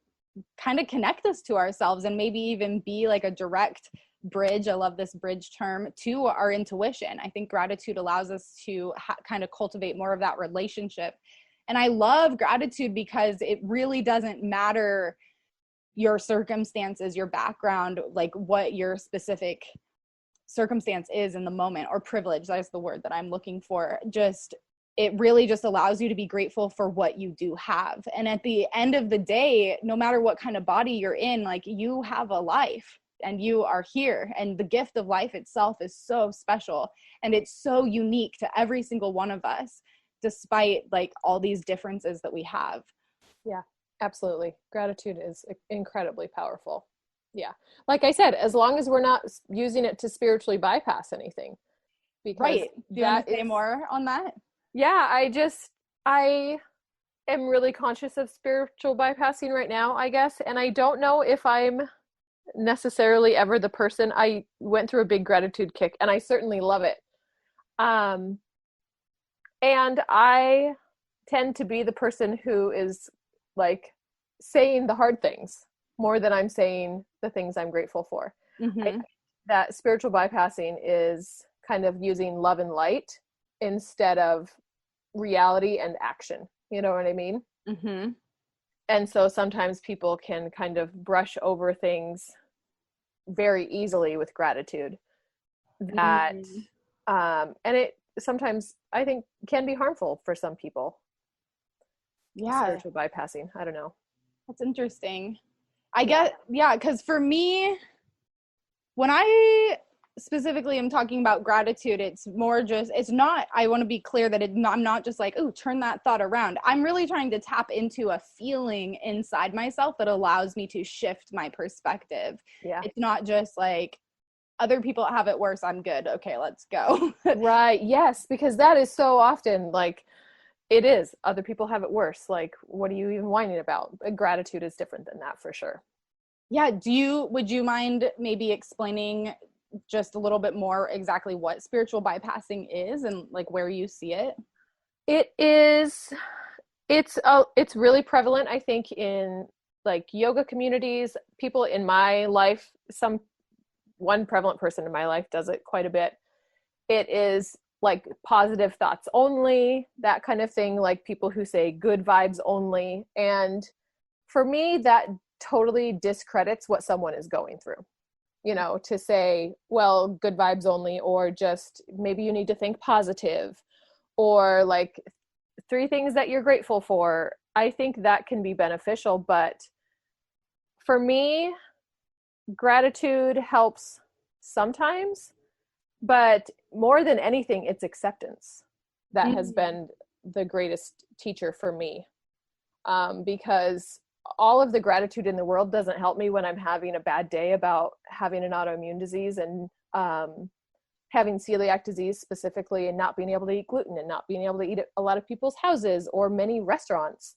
kind of connect us to ourselves and maybe even be like a direct bridge. I love this bridge term, to our intuition. I think gratitude allows us to kind of cultivate more of that relationship. And I love gratitude because it really doesn't matter your circumstances, your background, like what your specific circumstance is in the moment, or privilege. That's the word that I'm looking for. Just, it really just allows you to be grateful for what you do have. And at the end of the day, no matter what kind of body you're in, like, you have a life and you are here, and the gift of life itself is so special, and it's so unique to every single one of us, despite like all these differences that we have. Yeah, absolutely. Gratitude is incredibly powerful. Yeah. Like I said, as long as we're not using it to spiritually bypass anything. Because right. Do you want to say more on that? Yeah, I am really conscious of spiritual bypassing right now, I guess. And I don't know if I'm necessarily ever the person. I went through a big gratitude kick, and I certainly love it. And I tend to be the person who is like saying the hard things more than I'm saying the things I'm grateful for. Mm-hmm. I think that spiritual bypassing is kind of using love and light instead of reality and action. You know what I mean? Mm-hmm. And so sometimes people can kind of brush over things very easily with gratitude. That, and it sometimes, I think, can be harmful for some people. Yeah. Spiritual bypassing. I don't know. That's interesting. I get, yeah, because for me, when I specifically am talking about gratitude, it's more just, it's not, I want to be clear that I'm not just like, oh, turn that thought around. I'm really trying to tap into a feeling inside myself that allows me to shift my perspective. Yeah. It's not just like, other people have it worse, I'm good. Okay, let's go. Right. Yes, because that is so often like, it is. Other people have it worse. Like, what are you even whining about? Gratitude is different than that for sure. Yeah. Would you mind maybe explaining just a little bit more exactly what spiritual bypassing is and like where you see it? It's really prevalent, I think, in like yoga communities. People in my life, one prevalent person in my life does it quite a bit. It is like positive thoughts only, that kind of thing, like people who say good vibes only. And for me, that totally discredits what someone is going through. You know, to say, well, good vibes only, or just maybe you need to think positive, or like 3 things that you're grateful for. I think that can be beneficial, but for me, gratitude helps sometimes, but more than anything, it's acceptance that has been the greatest teacher for me, because all of the gratitude in the world doesn't help me when I'm having a bad day about having an autoimmune disease and having celiac disease specifically, and not being able to eat gluten and not being able to eat at a lot of people's houses or many restaurants.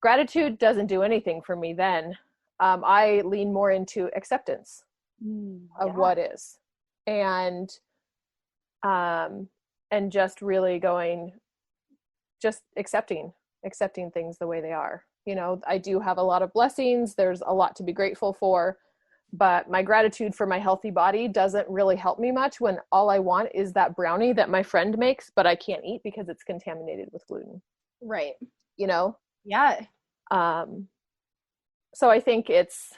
Gratitude doesn't do anything for me then. I lean more into acceptance of what is, and just really just accepting things the way they are. You know, I do have a lot of blessings. There's a lot to be grateful for, but my gratitude for my healthy body doesn't really help me much when all I want is that brownie that my friend makes, but I can't eat because it's contaminated with gluten. Right. You know? Yeah. So I think it's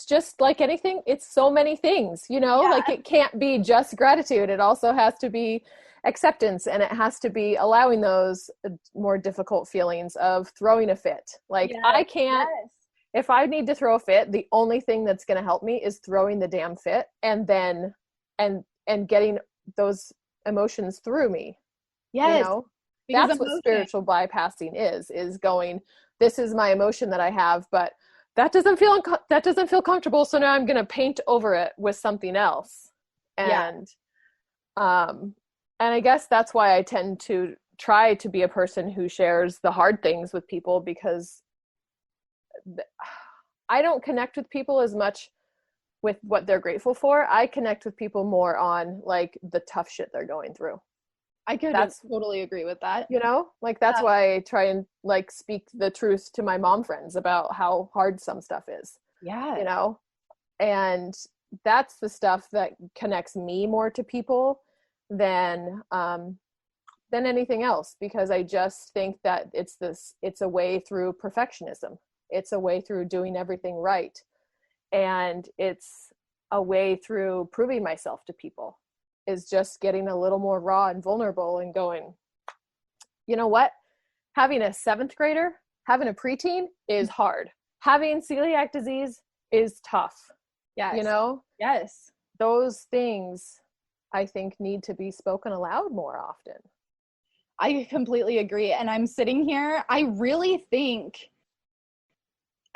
just like anything. It's so many things, you know, like it can't be just gratitude. It also has to be acceptance, and it has to be allowing those more difficult feelings of throwing a fit. Like I can't, if I need to throw a fit, the only thing that's going to help me is throwing the damn fit, and then, and getting those emotions through me. Yes. You know, that's what spiritual bypassing is going, this is my emotion that I have, but that doesn't feel comfortable. So now I'm going to paint over it with something else. And and I guess that's why I tend to try to be a person who shares the hard things with people, because I don't connect with people as much with what they're grateful for. I connect with people more on like the tough shit they're going through. That's totally agree with that. You know, like that's why I try and like speak the truth to my mom friends about how hard some stuff is. Yeah. You know, and that's the stuff that connects me more to people than anything else, because I just think that it's a way through perfectionism. It's a way through doing everything right. And it's a way through proving myself to people, is just getting a little more raw and vulnerable and going, you know what? Having a 7th grader, having a preteen is hard. Having celiac disease is tough. Yes. You know? Yes. Those things I think need to be spoken aloud more often. I completely agree. And I'm sitting here, I really think,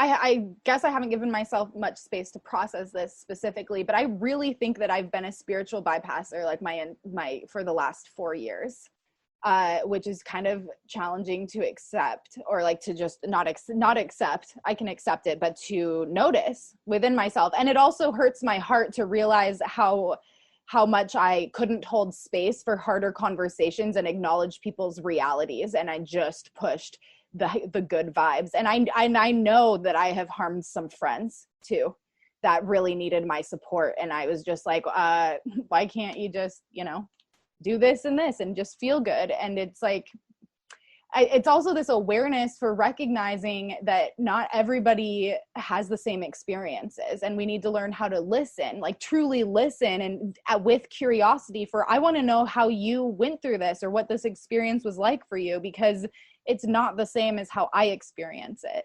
I guess I haven't given myself much space to process this specifically, but I really think that I've been a spiritual bypasser like my for the last 4 years, which is kind of challenging to accept, or like to just not accept. I can accept it, but to notice within myself. And it also hurts my heart to realize how much I couldn't hold space for harder conversations and acknowledge people's realities. And I just pushed the good vibes. And I know that I have harmed some friends too that really needed my support. And I was just like, why can't you just, do this and just feel good? And it's like, it's also this awareness for recognizing that not everybody has the same experiences, and we need to learn how to listen, like truly listen, and with curiosity for, I want to know how you went through this or what this experience was like for you, because it's not the same as how I experience it.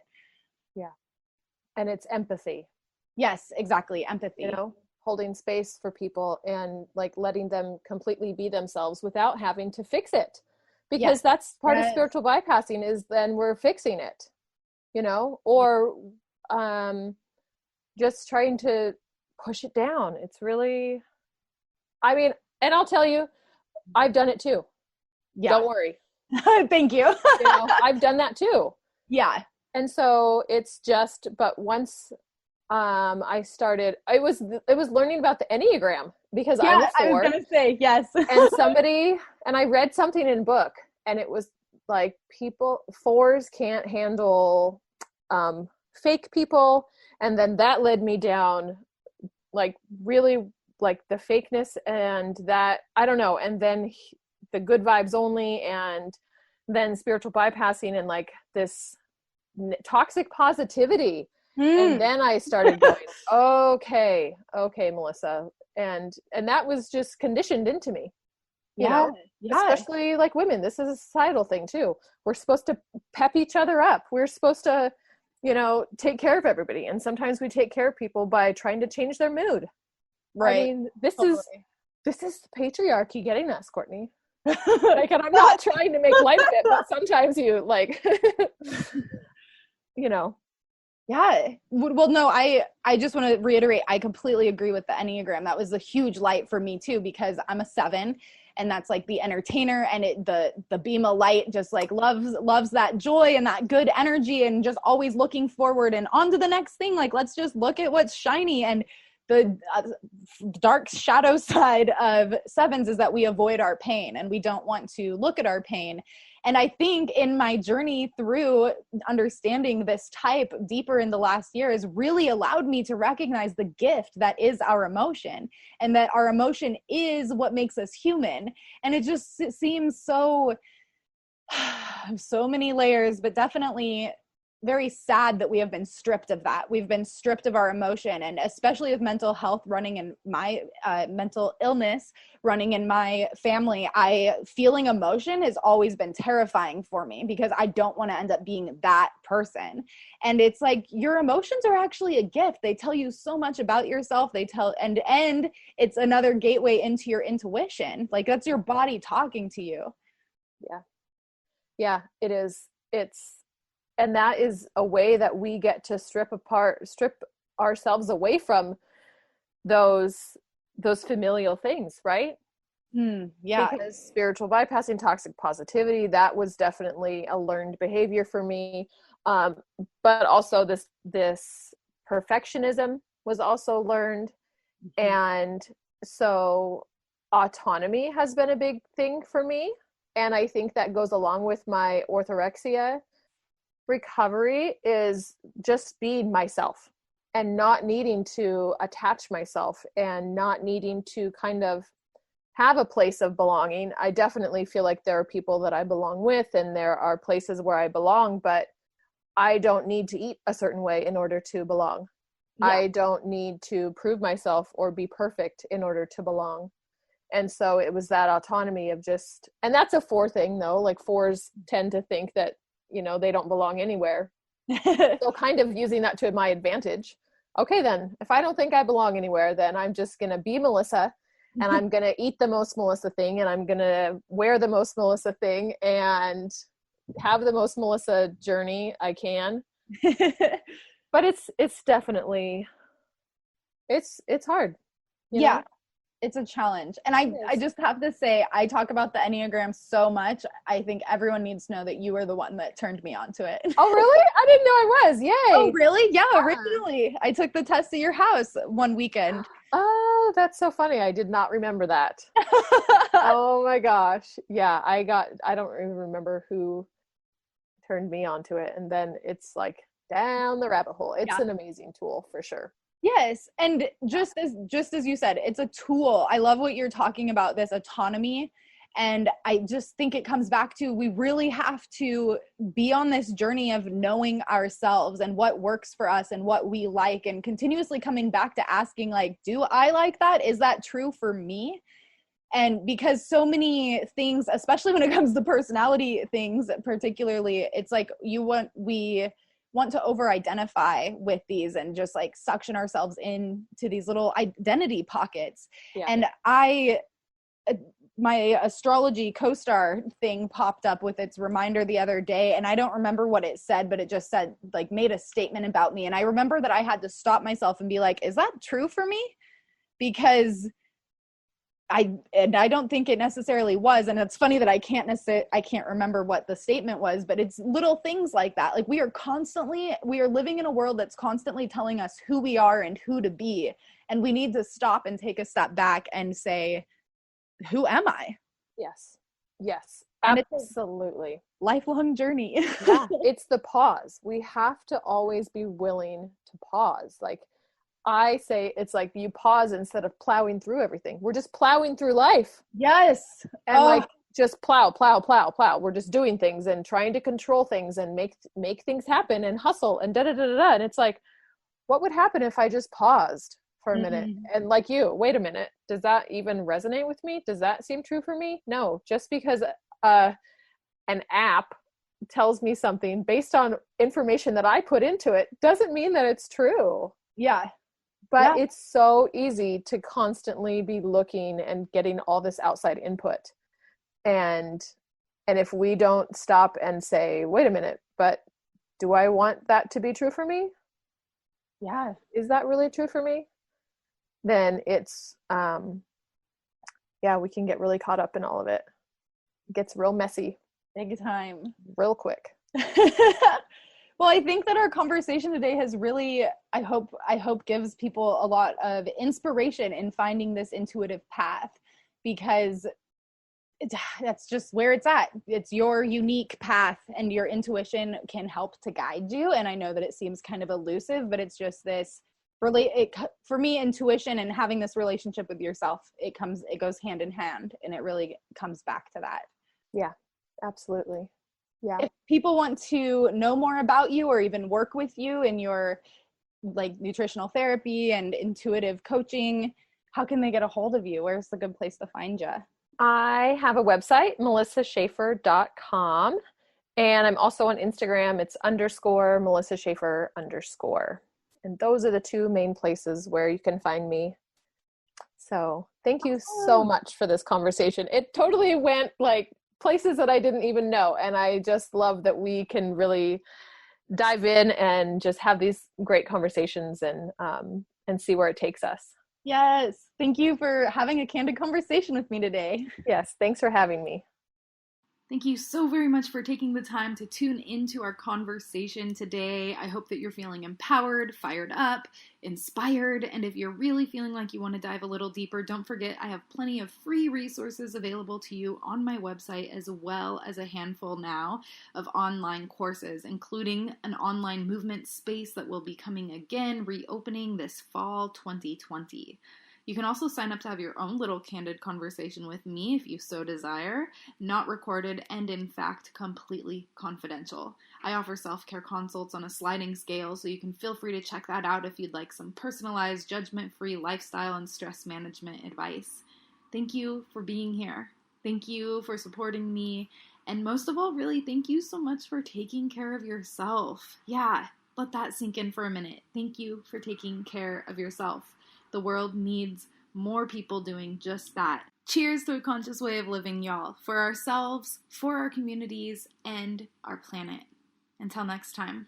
Yeah. And it's empathy. Yes, exactly. Empathy. Holding space for people and like letting them completely be themselves without having to fix it. Because that's part of spiritual bypassing, is then we're fixing it, or just trying to push it down. It's really, and I'll tell you, I've done it too. Yeah. Don't worry. Thank you. I've done that too. Yeah. And so it's just, but once I started, it was learning about the Enneagram, because I'm a 4. I was going to say, yes. And I read something in a book, and it was like, 4s can't handle fake people. And then that led me down like really like the fakeness, and that, I don't know. And then the good vibes only, and then spiritual bypassing, and like this toxic positivity. And then I started going, okay, Melissa. And that was just conditioned into me, especially like women. This is a societal thing too. We're supposed to pep each other up. We're supposed to, take care of everybody. And sometimes we take care of people by trying to change their mood. Right. This is the patriarchy getting us, Courtney. Like, and I'm not trying to make light of it, but sometimes you like, Yeah. Well, no, I just want to reiterate, I completely agree with the Enneagram. That was a huge light for me too, because I'm a 7, and that's like the entertainer, and the beam of light just like loves that joy and that good energy, and just always looking forward and on to the next thing. Like, let's just look at what's shiny. And the dark shadow side of 7s is that we avoid our pain, and we don't want to look at our pain. And I think in my journey through understanding this type deeper in the last year has really allowed me to recognize the gift that is our emotion, and that our emotion is what makes us human. And it seems so many layers, but definitely very sad that we have been stripped of that. We've been stripped of our emotion, and especially with mental health running in my mental illness running in my family, feeling emotion has always been terrifying for me, because I don't want to end up being that person. And it's like, your emotions are actually a gift. They tell you so much about yourself. And it's another gateway into your intuition. Like, that's your body talking to you. Yeah, it is. And that is a way that we get to strip ourselves away from those those familial things, right? Yeah. Because spiritual bypassing, toxic positivity, that was definitely a learned behavior for me. But also this perfectionism was also learned. And so autonomy has been a big thing for me. And I think that goes along with my orthorexia recovery, is just being myself and not needing to attach myself and not needing to kind of have a place of belonging. I definitely feel like there are people that I belong with and there are places where I belong, but I don't need to eat a certain way in order to belong. Yeah. I don't need to prove myself or be perfect in order to belong. And so it was that autonomy of just, and that's a 4 thing though, like 4s tend to think that, you know, they don't belong anywhere. So kind of using that to my advantage. Okay, then if I don't think I belong anywhere, then I'm just going to be Melissa and I'm going to eat the most Melissa thing and I'm going to wear the most Melissa thing and have the most Melissa journey I can. But it's definitely, it's hard. Yeah. Know? It's a challenge. And I just have to say, I talk about the Enneagram so much. I think everyone needs to know that you were the one that turned me on to it. Oh, really? I didn't know I was. Yay. Oh, really? Yeah, originally. I took the test at your house one weekend. Oh, that's so funny. I did not remember that. Oh my gosh. Yeah, I don't even remember who turned me onto it. And then it's like down the rabbit hole. It's an amazing tool for sure. Yes. And just as you said, it's a tool. I love what you're talking about, this autonomy. And I just think it comes back to, we really have to be on this journey of knowing ourselves and what works for us and what we like, and continuously coming back to asking, like, do I like that? Is that true for me? And because so many things, especially when it comes to personality things, particularly, it's like we want to over-identify with these and just like suction ourselves into these little identity pockets. Yeah. And my astrology co-star thing popped up with its reminder the other day, and I don't remember what it said, but it just said, like, made a statement about me. And I remember that I had to stop myself and be like, is that true for me? Because I don't think it necessarily was. And it's funny that I can't remember what the statement was, but it's little things like that. Like, we are living in a world that's constantly telling us who we are and who to be. And we need to stop and take a step back and say, who am I? Yes. Absolutely. It's a lifelong journey. Yeah. It's the pause. We have to always be willing to pause. Like, I say, it's like you pause instead of plowing through everything. We're just plowing through life. Yes. And like, just plow. We're just doing things and trying to control things and make things happen and hustle and da-da-da-da-da. And it's like, what would happen if I just paused for a minute? And like, wait a minute, does that even resonate with me? Does that seem true for me? No, just because an app tells me something based on information that I put into it doesn't mean that it's true. Yeah. But it's so easy to constantly be looking and getting all this outside input. And if we don't stop and say, wait a minute, but do I want that to be true for me? Yeah. Is that really true for me? Then it's, we can get really caught up in all of it. It gets real messy. Big time. Real quick. Well, I think that our conversation today has really, I hope gives people a lot of inspiration in finding this intuitive path, because that's just where it's at. It's your unique path, and your intuition can help to guide you. And I know that it seems kind of elusive, but it's just this for me, intuition and having this relationship with yourself, it goes hand in hand, and it really comes back to that. Yeah, absolutely. Yeah. If people want to know more about you or even work with you in your like nutritional therapy and intuitive coaching, how can they get a hold of you? Where's the good place to find you? I have a website, melissashafer.com. And I'm also on Instagram. It's _Melissa Shafer _. And those are the 2 main places where you can find me. So thank you so much for this conversation. It totally went like places that I didn't even know. And I just love that we can really dive in and just have these great conversations and see where it takes us. Yes. Thank you for having a candid conversation with me today. Yes, thanks for having me. Thank you so very much for taking the time to tune into our conversation today. I hope that you're feeling empowered, fired up, inspired, and if you're really feeling like you want to dive a little deeper, don't forget I have plenty of free resources available to you on my website, as well as a handful now of online courses, including an online movement space that will be coming again, reopening this fall 2020. You can also sign up to have your own little candid conversation with me if you so desire, not recorded and in fact completely confidential. I offer self-care consults on a sliding scale, so you can feel free to check that out if you'd like some personalized, judgment-free lifestyle and stress management advice. Thank you for being here. Thank you for supporting me. And most of all, really, thank you so much for taking care of yourself. Yeah, let that sink in for a minute. Thank you for taking care of yourself. The world needs more people doing just that. Cheers to a conscious way of living, y'all, for ourselves, for our communities, and our planet. Until next time.